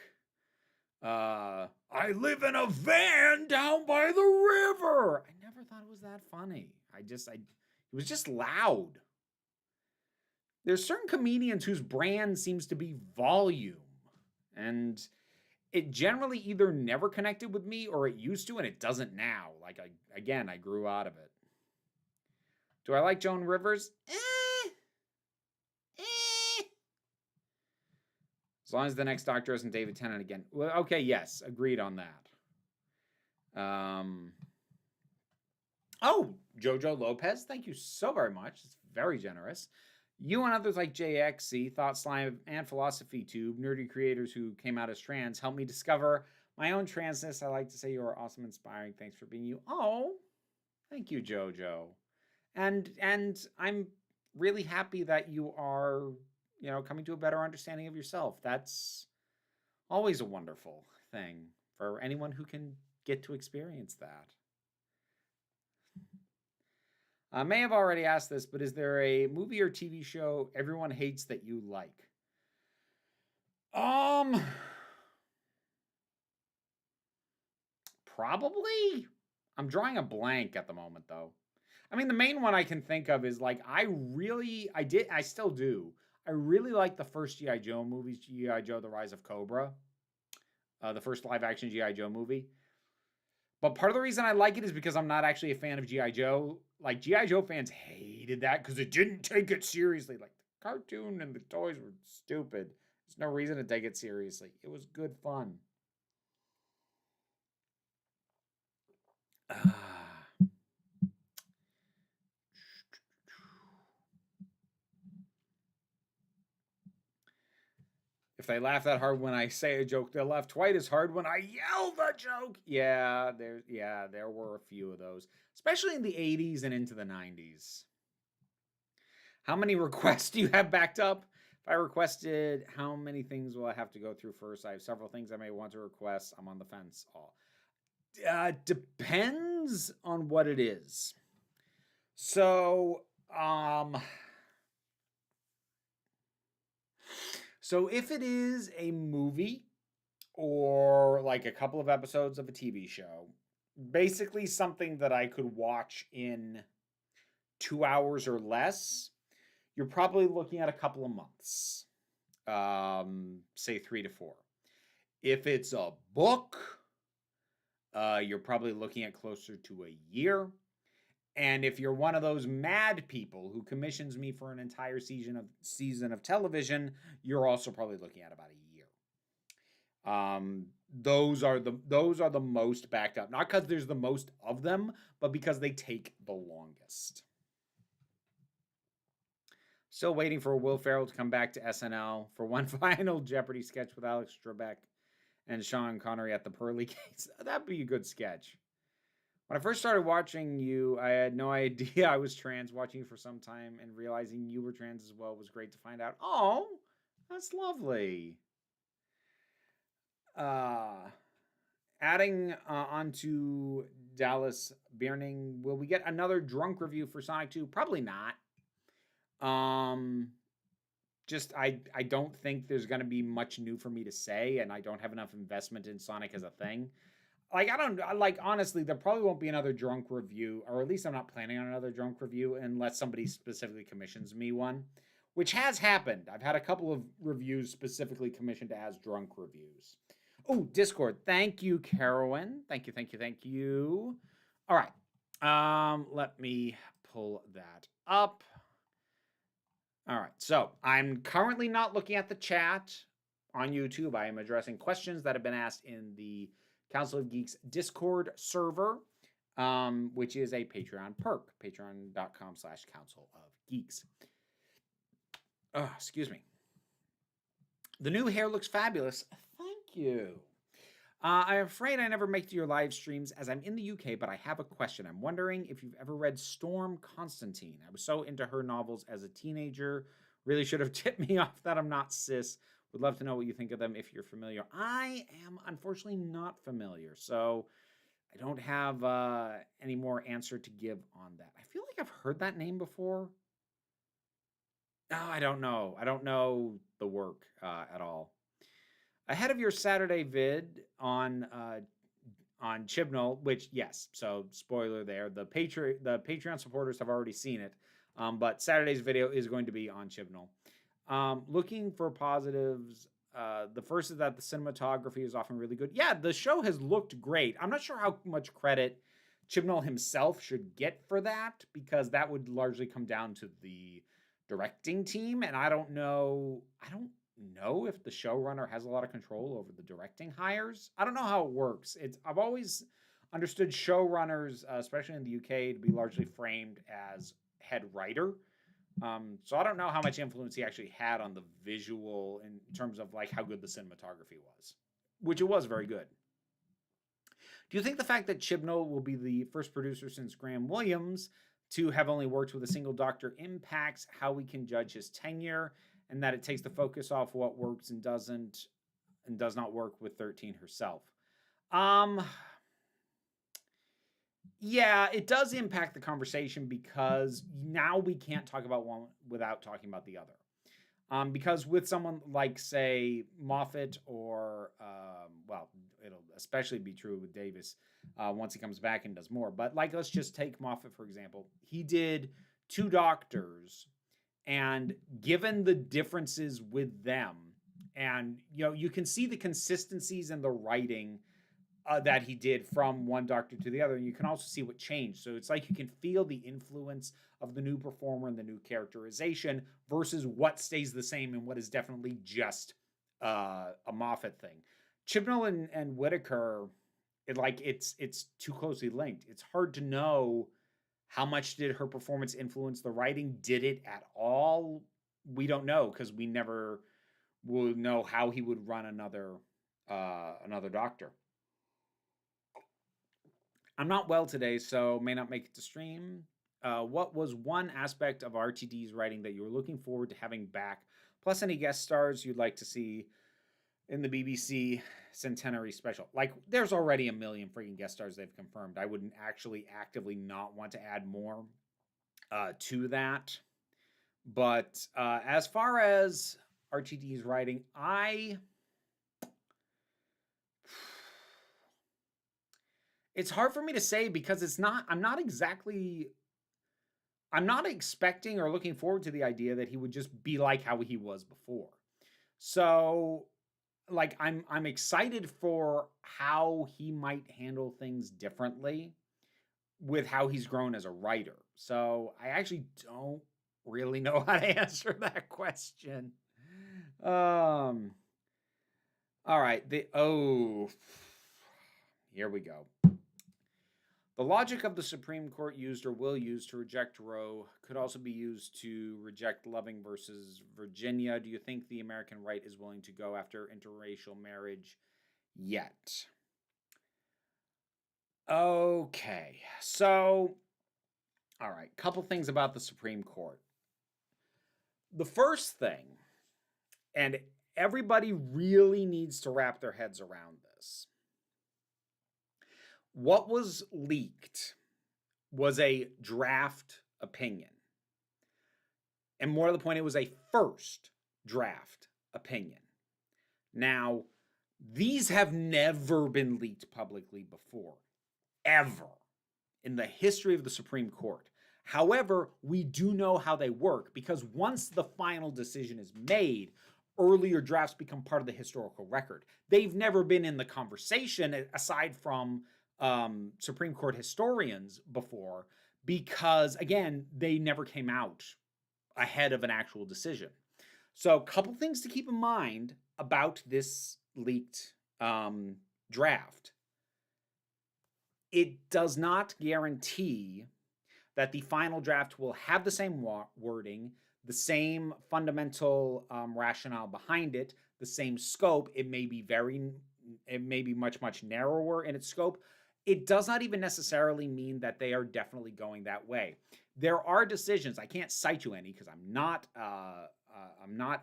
Speaker 1: I live in a van down by the river. I never thought it was that funny. It was just loud. There's certain comedians whose brand seems to be volume, and it generally either never connected with me or it used to and it doesn't now. I grew out of it. Do I like Joan Rivers? As long as the next Doctor isn't David Tennant again. Well, okay, yes, agreed on that. Jojo Lopez, thank you so very much. It's very generous. You and others like JXC, Thought Slime, and Philosophy Tube, nerdy creators who came out as trans, helped me discover my own transness. I like to say you are awesome, inspiring. Thanks for being you. Oh, thank you, Jojo. And I'm really happy that you are, coming to a better understanding of yourself. That's always a wonderful thing for anyone who can get to experience that. I may have already asked this, but is there a movie or TV show everyone hates that you like? Probably. I'm drawing a blank at the moment, though. I mean, the main one I can think of is I still do. I really like the first G.I. Joe movies, G.I. Joe, The Rise of Cobra. The first live-action G.I. Joe movie. But part of the reason I like it is because I'm not actually a fan of G.I. Joe. G.I. Joe fans hated that because it didn't take it seriously. The cartoon and the toys were stupid. There's no reason to take it seriously. It was good fun. If they laugh that hard when I say a joke, they'll laugh twice as hard when I yell the joke. Yeah, there were a few of those, especially in the 80s and into the 90s. How many requests do you have backed up? If I requested, how many things will I have to go through first? I have several things I may want to request. I'm on the fence. Depends on what it is. So if it is a movie or a couple of episodes of a TV show, basically something that I could watch in 2 hours or less, you're probably looking at a couple of months, say 3 to 4. If it's a book, you're probably looking at closer to a year. And if you're one of those mad people who commissions me for an entire season of television, you're also probably looking at about a year. Those are the most backed up. Not because there's the most of them, but because they take the longest. Still waiting for Will Ferrell to come back to SNL for one final Jeopardy sketch with Alex Trebek and Sean Connery at the pearly gates. That'd be a good sketch. When I first started watching you, I had no idea I was trans. Watching you for some time and realizing you were trans as well was great to find out. Oh, that's lovely. Adding onto Dallas Bearning, will we get another drunk review for Sonic 2? Probably not. just I don't think there's going to be much new for me to say, and I don't have enough investment in Sonic as a thing. Like, honestly, there probably won't be another drunk review, or at least I'm not planning on another drunk review unless somebody specifically commissions me one, which has happened. I've had a couple of reviews specifically commissioned as drunk reviews. Oh, Discord. Thank you, Carowin. Thank you, thank you, thank you. All right. Let me pull that up. All right. So I'm currently not looking at the chat on YouTube. I am addressing questions that have been asked in the Council of Geeks Discord server, which is a Patreon perk, patreon.com/Council of Geeks. Excuse me. The new hair looks fabulous. Thank you. I'm afraid I never make it to your live streams as I'm in the UK, but I have a question. I'm wondering if you've ever read Storm Constantine. I was so into her novels as a teenager. Really should have tipped me off that I'm not cis. Would love to know what you think of them if you're familiar. I am unfortunately not familiar, so I don't have any more answer to give on that. I feel like I've heard that name before. No, I don't know. I don't know the work at all. Ahead of your Saturday vid on Chibnall, which, yes, so spoiler there, the Patreon supporters have already seen it, but Saturday's video is going to be on Chibnall. Looking for positives, the first is that the cinematography is often really good. Yeah, the show has looked great. I'm not sure how much credit Chibnall himself should get for that, because that would largely come down to the directing team, and I don't know if the showrunner has a lot of control over the directing hires. I don't know how it works. I've always understood showrunners, especially in the UK, to be largely framed as head writer. So I don't know how much influence he actually had on the visual in terms of like how good the cinematography was, which it was very good. Do you think the fact that Chibnall will be the first producer since Graham Williams to have only worked with a single doctor impacts how we can judge his tenure, and that it takes the focus off what works and does not work with 13 herself? Yeah, it does impact the conversation, because now we can't talk about one without talking about the other. Because with someone like, say, Moffat, or, well, it'll especially be true with Davis once he comes back and does more. But, like, let's just take Moffat, for example. He did 2 Doctors, and given the differences with them, and, you can see the consistencies in the writing that he did from one Doctor to the other, and you can also see what changed. So it's like you can feel the influence of the new performer and the new characterization versus what stays the same and what is definitely just a Moffat thing. Chibnall and Whittaker, it's too closely linked. It's hard to know how much did her performance influence the writing. Did it at all? We don't know, because we never will know how he would run another Doctor. I'm not well today, so may not make it to stream. What was one aspect of RTD's writing that you were looking forward to having back? Plus any guest stars you'd like to see in the BBC Centenary special. Like, there's already a million freaking guest stars they've confirmed. I wouldn't actually actively not want to add more to that. But as far as RTD's writing, it's hard for me to say, because I'm not expecting or looking forward to the idea that he would just be like how he was before. So, like, I'm excited for how he might handle things differently with how he's grown as a writer. So I actually don't really know how to answer that question. All right. Here we go. The logic of the Supreme Court used or will use to reject Roe could also be used to reject Loving versus Virginia. Do you think the American right is willing to go after interracial marriage yet? Okay, so, all right, couple things about the Supreme Court. The first thing, and everybody really needs to wrap their heads around this. What was leaked was a draft opinion. And more to the point, it was a first draft opinion. Now, these have never been leaked publicly before, ever, in the history of the Supreme Court. However, we do know how they work because once the final decision is made, earlier drafts become part of the historical record. They've never been in the conversation aside from Supreme Court historians before because, again, they never came out ahead of an actual decision. So a couple things to keep in mind about this leaked draft. It does not guarantee that the final draft will have the same wording, the same fundamental rationale behind it, the same scope. It may be much narrower in its scope. It does not even necessarily mean that they are definitely going that way. There are decisions. I can't cite you any because I'm not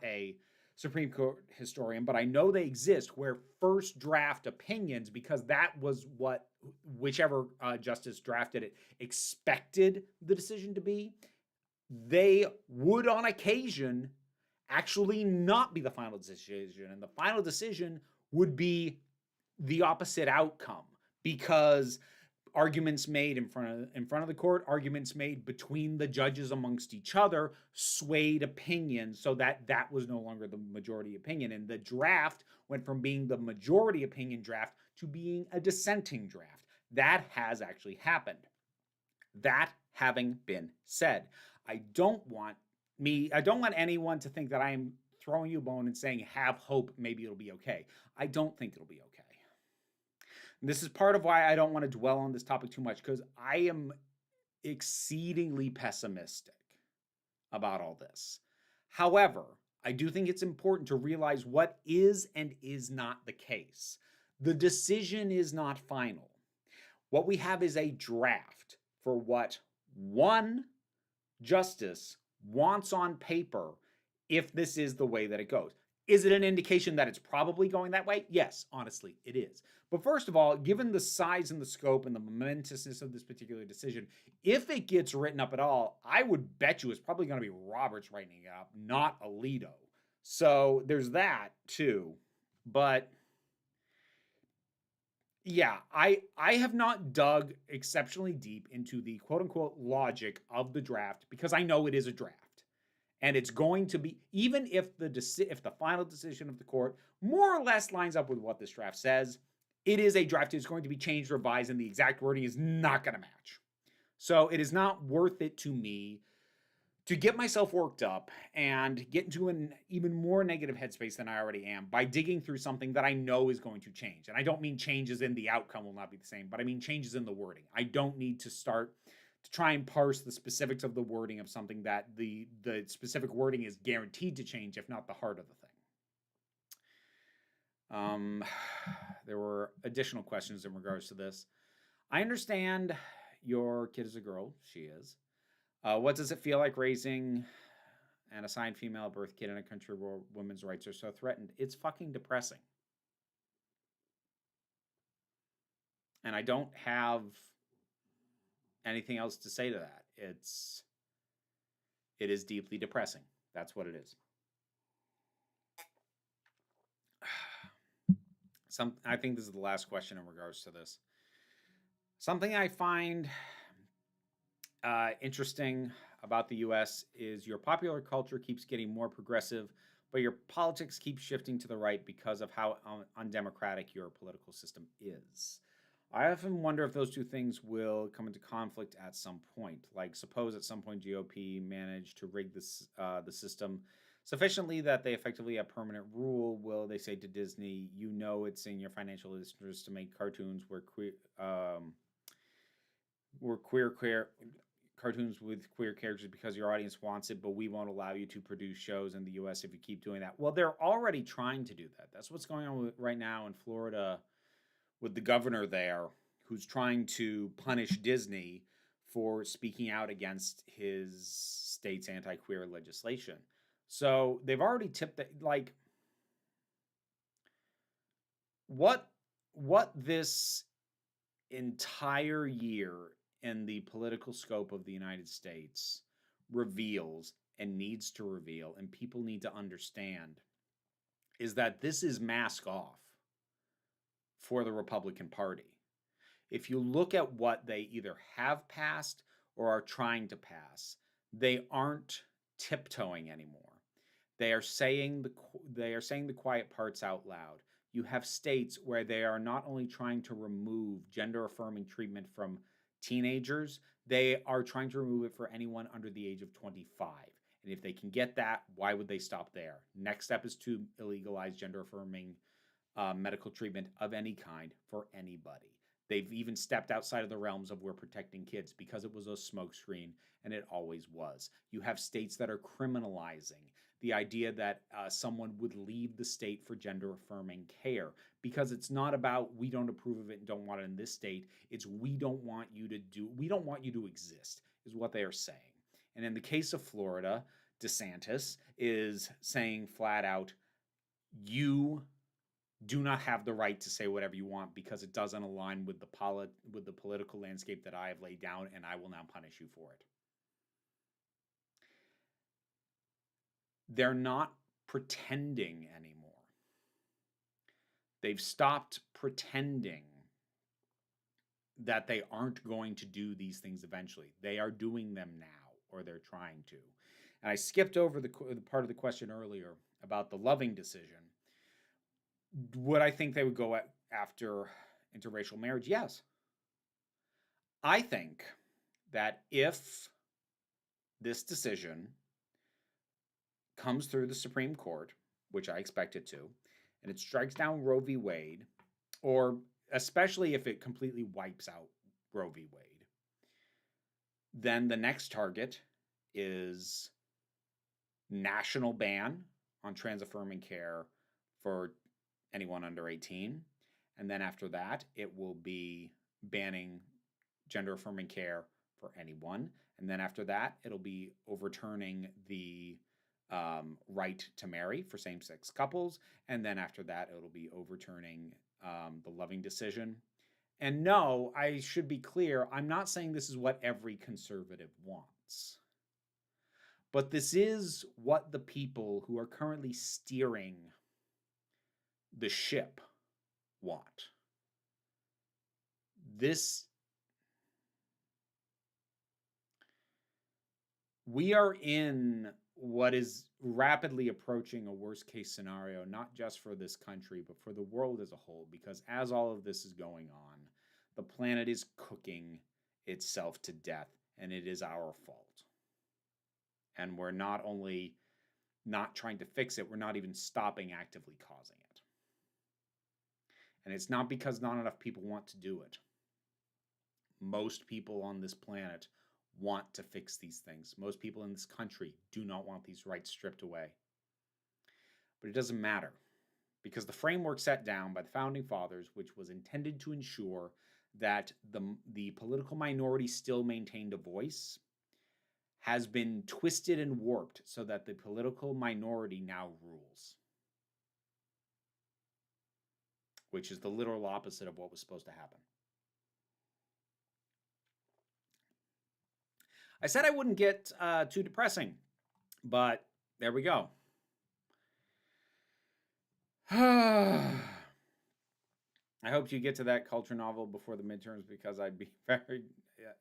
Speaker 1: a Supreme Court historian, but I know they exist where first draft opinions, because that was what whichever justice drafted it expected the decision to be, they would on occasion actually not be the final decision, and the final decision would be the opposite outcome because arguments made in front of the court, arguments made between the judges amongst each other, swayed opinions so that was no longer the majority opinion. And the draft went from being the majority opinion draft to being a dissenting draft. That has actually happened. That having been said, I don't want anyone to think that I am throwing you a bone and saying, have hope, maybe it'll be okay. I don't think it'll be okay. This is part of why I don't want to dwell on this topic too much, because I am exceedingly pessimistic about all this. However, I do think it's important to realize what is and is not the case. The decision is not final. What we have is a draft for what one justice wants on paper if this is the way that it goes. Is it an indication that it's probably going that way? Yes, honestly, it is. But first of all, given the size and the scope and the momentousness of this particular decision, if it gets written up at all, I would bet you it's probably going to be Roberts writing it up, not Alito. So there's that too. But yeah, I have not dug exceptionally deep into the quote-unquote logic of the draft because I know it is a draft. And it's going to be, even if the final decision of the court more or less lines up with what this draft says, it is a draft. It's going to be changed, revised, and the exact wording is not going to match. So it is not worth it to me to get myself worked up and get into an even more negative headspace than I already am by digging through something that I know is going to change. And I don't mean changes in the outcome will not be the same, but I mean changes in the wording. I don't need to start to try and parse the specifics of the wording of something that the specific wording is guaranteed to change, if not the heart of the thing. There were additional questions in regards to this. I understand your kid is a girl. She is. What does it feel like raising an assigned female birth kid in a country where women's rights are so threatened? It's fucking depressing. And I don't have anything else to say to that. It is deeply depressing. That's what it is. I think this is the last question in regards to this. Something I find interesting about the U.S. is your popular culture keeps getting more progressive, but your politics keep shifting to the right because of how undemocratic your political system is. I often wonder if those two things will come into conflict at some point. Like, suppose at some point GOP managed to rig the system sufficiently that they effectively have permanent rule. Will they say to Disney, you know it's in your financial interest to make cartoons where queer cartoons with queer characters because your audience wants it, but we won't allow you to produce shows in the U.S. if you keep doing that? Well, they're already trying to do that. That's what's going on right now in Florida with the governor there, who's trying to punish Disney for speaking out against his state's anti-queer legislation. So they've already tipped that, like, what this entire year in the political scope of the United States reveals and needs to reveal, and people need to understand, is that this is mask off for the Republican Party. If you look at what they either have passed or are trying to pass, they aren't tiptoeing anymore. They are saying the quiet parts out loud. You have states where they are not only trying to remove gender affirming treatment from teenagers, they are trying to remove it for anyone under the age of 25. And if they can get that, why would they stop there? Next step is to illegalize gender affirming medical treatment of any kind for anybody. They've even stepped outside of the realms of we're protecting kids because it was a smokescreen, and it always was. You have states that are criminalizing the idea that someone would leave the state for gender affirming care, because it's not about we don't approve of it and don't want it in this state. It's we don't want you to exist, is what they are saying. And in the case of Florida, DeSantis is saying flat out, you do not have the right to say whatever you want because it doesn't align with the political landscape that I have laid down, and I will now punish you for it. They're not pretending anymore. They've stopped pretending that they aren't going to do these things eventually. They are doing them now, or they're trying to. And I skipped over the part of the question earlier about the Loving decision. Would I think they would go after interracial marriage? Yes. I think that if this decision comes through the Supreme Court, which I expect it to, and it strikes down Roe v. Wade, or especially if it completely wipes out Roe v. Wade, then the next target is national ban on trans-affirming care for anyone under 18. And then after that, it will be banning gender-affirming care for anyone. And then after that, it'll be overturning the right to marry for same-sex couples. And then after that, it'll be overturning the Loving decision. And no, I should be clear, I'm not saying this is what every conservative wants. But this is what the people who are currently steering the ship want. We are in what is rapidly approaching a worst case scenario, not just for this country, but for the world as a whole, because as all of this is going on, the planet is cooking itself to death, and it is our fault. And we're not only not trying to fix it, we're not even stopping actively causing it. And it's not because not enough people want to do it. Most people on this planet want to fix these things. Most people in this country do not want these rights stripped away. But it doesn't matter, because the framework set down by the Founding Fathers, which was intended to ensure that the political minority still maintained a voice, has been twisted and warped so that the political minority now rules, which is the literal opposite of what was supposed to happen. I said I wouldn't get too depressing, but there we go. I hope you get to that culture novel before the midterms, because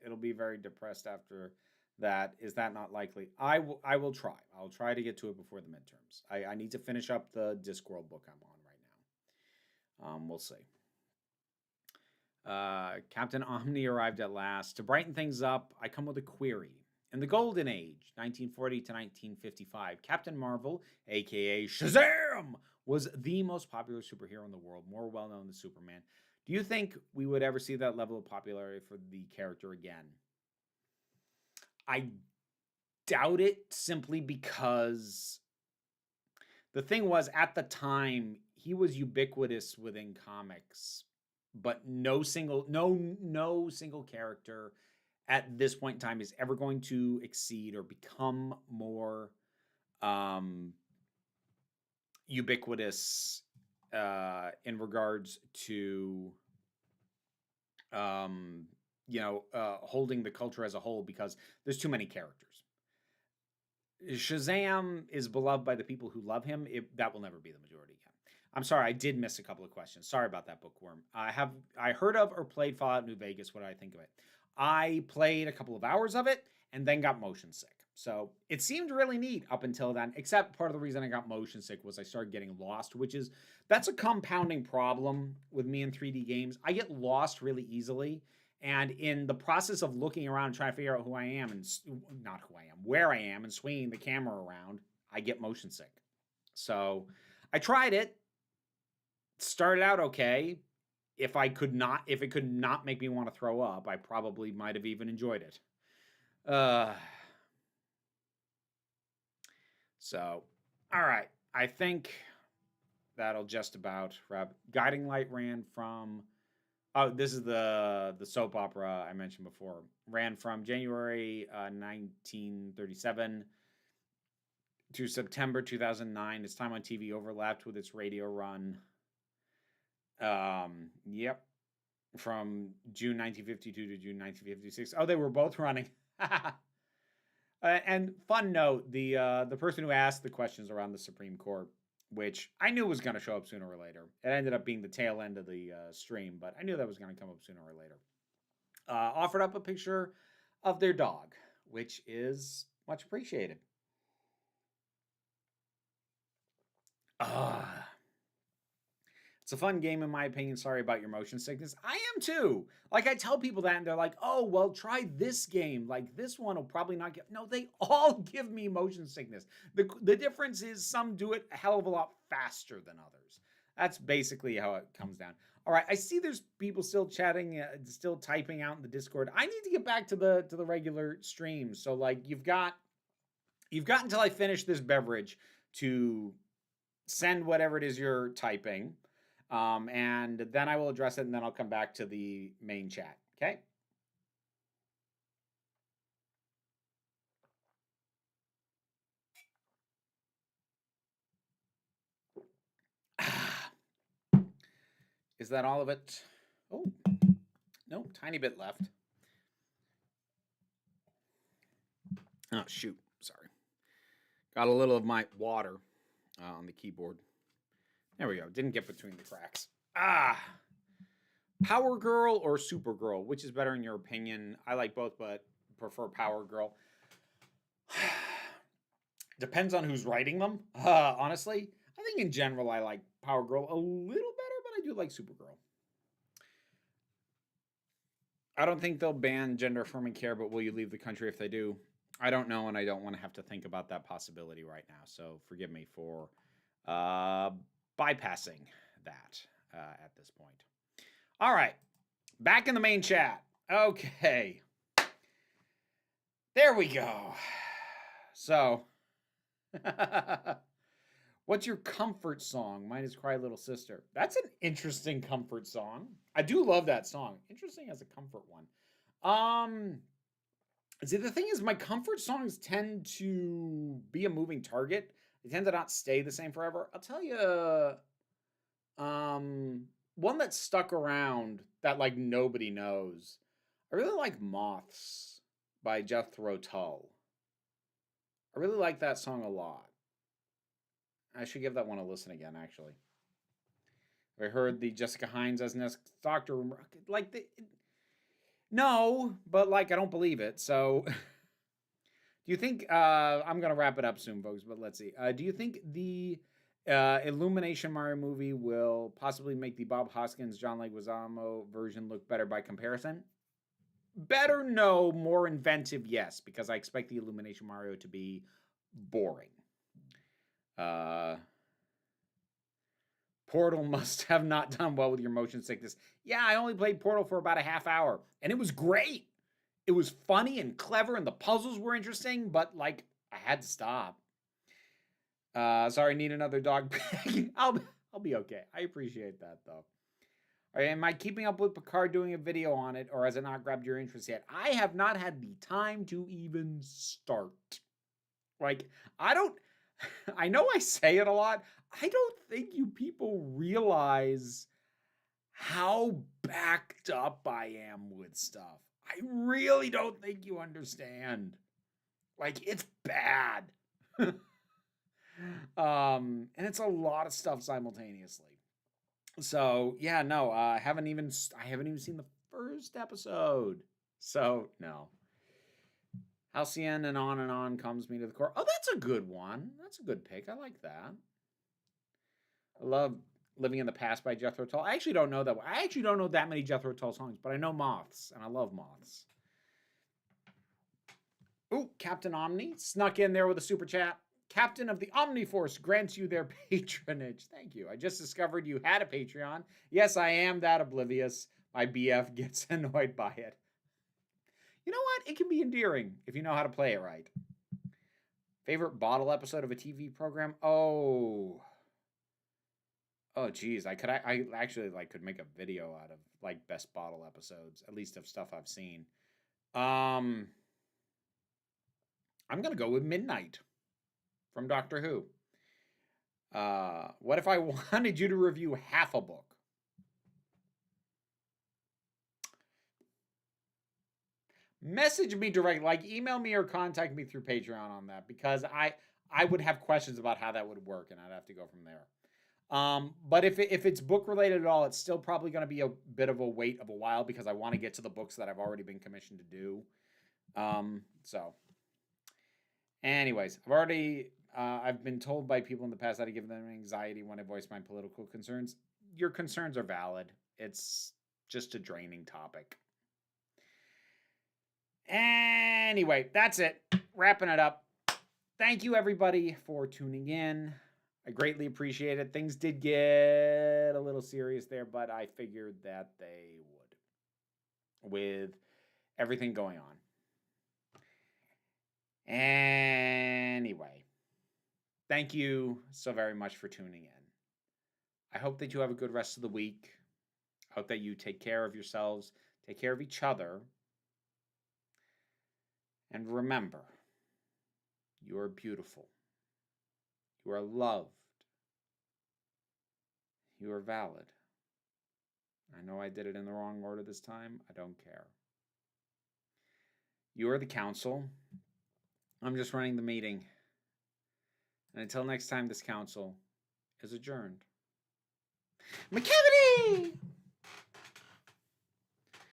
Speaker 1: it'll be very depressed after that. Is that not likely? I will try. I'll try to get to it before the midterms. I need to finish up the Discworld book I'm on right now. We'll see. Captain Omni arrived at last. To brighten things up, I come with a query. In the Golden Age, 1940 to 1955, Captain Marvel, aka Shazam, was the most popular superhero in the world, more well-known than Superman. Do you think we would ever see that level of popularity for the character again? I doubt it, simply because the thing was, at the time, he was ubiquitous within comics, but no single character at this point in time is ever going to exceed or become more ubiquitous in regards to holding the culture as a whole, because there's too many characters. Shazam is beloved by the people who love him. That will never be the majority again. I'm sorry, I did miss a couple of questions. Sorry about that, Bookworm. I heard of or played Fallout New Vegas? What do I think of it? I played a couple of hours of it and then got motion sick. So it seemed really neat up until then, except part of the reason I got motion sick was I started getting lost, that's a compounding problem with me in 3D games. I get lost really easily. And in the process of looking around and trying to figure out who I am and not who I am, where I am and swinging the camera around, I get motion sick. So I tried it, started out okay. If it could not make me want to throw up, I probably might have even enjoyed it. So, all right. I think that'll just about wrap. Guiding Light ran from... Oh, this is the soap opera I mentioned before. Ran from January 1937 to September 2009. Its time on TV overlapped with its radio run. Yep. From June 1952 to June 1956. Oh, they were both running. And fun note, the person who asked the questions around the Supreme Court, which I knew was going to show up sooner or later. It ended up being the tail end of the stream, but I knew that was going to come up sooner or later. Offered up a picture of their dog, which is much appreciated. It's a fun game, in my opinion. Sorry about your motion sickness. I am too. Like, I tell people that, and they're like, oh, well, try this game. Like, this one will probably not get... No, they all give me motion sickness. The difference is some do it a hell of a lot faster than others. That's basically how it comes down. All right, I see there's people still chatting, still typing out in the Discord. I need to get back to the regular stream. So, like, you've got until I finish this beverage to send whatever it is you're typing. And then I will address it, and then I'll come back to the main chat. Okay? Is that all of it? Oh, no, tiny bit left. Oh, shoot. Sorry. Got a little of my water on the keyboard. There we go. Didn't get between the cracks. Power Girl or Supergirl? Which is better in your opinion? I like both, but prefer Power Girl. Depends on who's writing them. Honestly, I think in general I like Power Girl a little better, but I do like Supergirl. I don't think they'll ban gender affirming care, but will you leave the country if they do? I don't know, and I don't want to have to think about that possibility right now. So forgive me for bypassing that at this point. All right, back in the main chat. Okay, there we go. So, what's your comfort song? Mine is Cry Little Sister. That's an interesting comfort song. I do love that song. Interesting as a comfort one. See, the thing is, my comfort songs tend to be a moving target. They tend to not stay the same forever. I'll tell you, one that stuck around that, like, nobody knows. I really like Moths by Jethro Tull. I really like that song a lot. I should give that one a listen again, actually. I heard the Jessica Hines as next Doctor. Like, no, but, like, I don't believe it, so... Do you think... I'm going to wrap it up soon, folks, but let's see. Do you think the Illumination Mario movie will possibly make the Bob Hoskins, John Leguizamo version look better by comparison? Better, no. More inventive, yes, because I expect the Illumination Mario to be boring. Portal must have not done well with your motion sickness. Yeah, I only played Portal for about a half hour, and it was great. It was funny and clever, and the puzzles were interesting, but, like, I had to stop. Sorry, need another dog. I'll be okay. I appreciate that, though. All right, am I keeping up with Picard doing a video on it, or has it not grabbed your interest yet? I have not had the time to even start. Like, I know I say it a lot. I don't think you people realize how backed up I am with stuff. I really don't think you understand. Like, it's bad. And it's a lot of stuff simultaneously. So yeah, no, I haven't even seen the first episode. So no. Halcyon and on comes me to the core. Oh, that's a good one. That's a good pick. I like that. I love Living in the Past by Jethro Tull. I actually don't know that. I actually don't know that many Jethro Tull songs, but I know Moths, and I love Moths. Ooh, Captain Omni snuck in there with a super chat. Captain of the Omniforce grants you their patronage. Thank you. I just discovered you had a Patreon. Yes, I am that oblivious. My BF gets annoyed by it. You know what? It can be endearing if you know how to play it right. Favorite bottle episode of a TV program? Oh, geez. I actually could make a video out of like best bottle episodes, at least of stuff I've seen. I'm gonna go with Midnight from Doctor Who. What if I wanted you to review half a book? Message me direct, like email me or contact me through Patreon on that, because I would have questions about how that would work, and I'd have to go from there. But if it's book related at all, it's still probably going to be a bit of a wait of a while, because I want to get to the books that I've already been commissioned to do. So anyways, I've been told by people in the past that I give them anxiety when I voice my political concerns. Your concerns are valid. It's just a draining topic. Anyway, that's it. Wrapping it up. Thank you, everybody, for tuning in. I greatly appreciate it. Things did get a little serious there, but I figured that they would, with everything going on. Anyway, thank you so very much for tuning in. I hope that you have a good rest of the week. I hope that you take care of yourselves, take care of each other. And remember, you are beautiful. You are loved. You are valid. I know I did it in the wrong order this time. I don't care. You are the council. I'm just running the meeting. And until next time, this council is adjourned. McCavity!